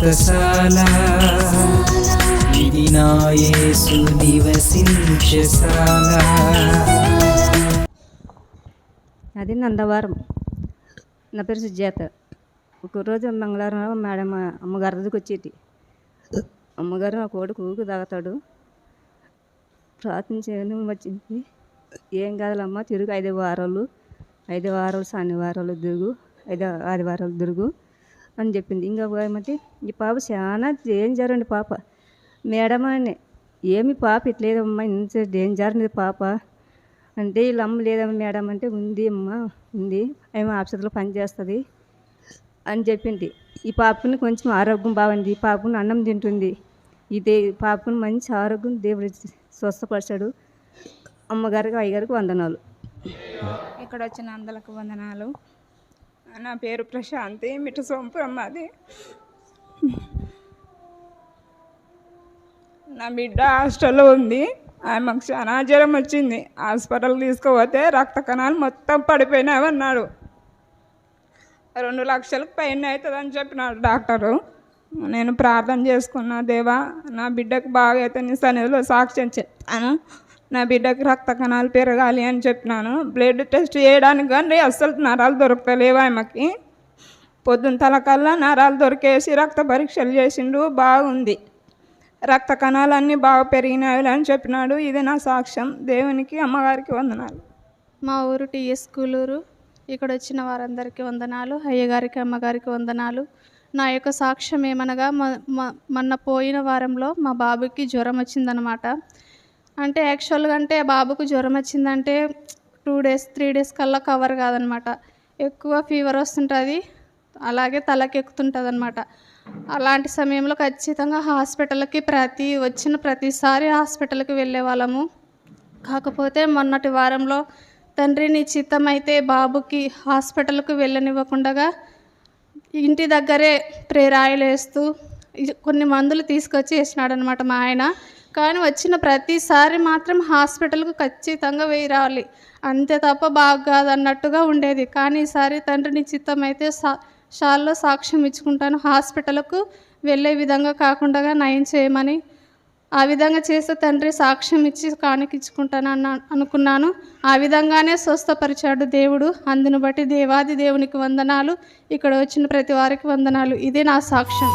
వ్రతశాల ఇది నా యేసు నివసించశాల. అది నందవారం. నా పేరు సుజాత. ఒకరోజు మంగళవారం మేడం అమ్మగారి దగ్గరికి వచ్చేటి. అమ్మగారు నా కొడుకు ఊకు తాగుతాడు, ప్రార్థన చేయని వచ్చింది. ఏం కాదులమ్మ, తిరుగు 5 వారాలు శనివారాలు తిరుగు, 5 ఆదివారాలు తిరుగు అని చెప్పింది. ఇంకా ఏమంటే ఈ పాప చాలా డేంజర్ అండి పాప. మేడం అని ఏమి పాప ఇట్లేదమ్మా, ఇంత డేంజర్ అనేది పాప అంటే, వీళ్ళ అమ్మ లేదమ్మా మేడం అంటే, ఉంది అమ్మ ఉంది, ఏమో ఆఫీసులో పని చేస్తుంది అని చెప్పింది. ఈ పాపని కొంచెం ఆరోగ్యం బాగుంది, ఈ పాపను అన్నం తింటుంది, ఇదే పాపను మంచి ఆరోగ్యం దేవుడు స్వస్థపరిచాడు. అమ్మగారికి అయ్యగారికి వందనాలు. ఇక్కడ వచ్చిన అందరికి వందనాలు. నా పేరు ప్రశాంతి, మిట్ట సోంపురం మాది. నా బిడ్డ హాస్టల్లో ఉంది. ఆమెకు చాలా జ్వరం వచ్చింది. హాస్పిటల్కి తీసుకుపోతే రక్త కణాలు మొత్తం పడిపోయినావన్నాడు. 2 లక్షలకు పైన అవుతుందని చెప్పినాడు డాక్టరు. నేను ప్రార్థన చేసుకున్నా, దేవా నా బిడ్డకు బాగా అయితే నీ సన్నిధిలో సాక్ష్యం చెప్తాను, నా బిడ్డకు రక్త కణాలు పెరగాలి అని చెప్పినాను. బ్లడ్ టెస్ట్ చేయడానికి కానీ అస్సలు నరాలు దొరకలేవు ఆమెకి. పొద్దున్న తలకల్లా నరాలు దొరికేసి రక్త పరీక్షలు చేసిండు, బాగుంది, రక్త కణాలన్నీ బాగా పెరిగినాయి అని చెప్పినాడు. ఇది నా సాక్ష్యం. దేవునికి అమ్మగారికి వందనాలు. మా ఊరు టీఎస్ స్కూలూరు. ఇక్కడ వచ్చిన వారందరికీ వందనాలు, అయ్యగారికి అమ్మగారికి వందనాలు. నా యొక్క సాక్ష్యం ఏమనగా, మొన్న పోయిన వారంలో మా బాబుకి జ్వరం వచ్చిందనమాట. అంటే యాక్చువల్గా అంటే బాబుకు జ్వరం వచ్చిందంటే 2 డేస్ 3 డేస్ కల్లా కవర్ కాదనమాట. ఎక్కువ ఫీవర్ వస్తుంటుంది, అలాగే తలకెక్కుతుంటుంది అనమాట. అలాంటి సమయంలో ఖచ్చితంగా హాస్పిటల్కి వచ్చిన ప్రతిసారి హాస్పిటల్కి వెళ్ళే వాళ్ళము. కాకపోతే మొన్నటి వారంలో తండ్రి నీ చిత్తం అయితే బాబుకి హాస్పిటల్కి వెళ్ళనివ్వకుండా ఇంటి దగ్గరే ప్రేరాయలు వేస్తూ కొన్ని మందులు తీసుకొచ్చి వేసినాడు అనమాట మా ఆయన. కానీ వచ్చిన ప్రతిసారి మాత్రం హాస్పిటల్కు ఖచ్చితంగా రావాలి, అంతే తప్ప బాగా కాదన్నట్టుగా ఉండేది. కానీ ఈసారి తండ్రి నీ చిత్తం అయితే షాల్లో సాక్ష్యం ఇచ్చుకుంటాను, హాస్పిటల్కు వెళ్ళే విధంగా కాకుండా నయం చేయమని. ఆ విధంగా చేస్తే తండ్రి సాక్ష్యం ఇచ్చి కానికిచ్చుకుంటాను అనుకున్నాను. ఆ విధంగానే స్వస్థపరిచాడు దేవుడు. అందును బట్టి దేవాది దేవునికి వందనాలు. ఇక్కడ వచ్చిన ప్రతి వారికి వందనాలు. ఇదే నా సాక్ష్యం.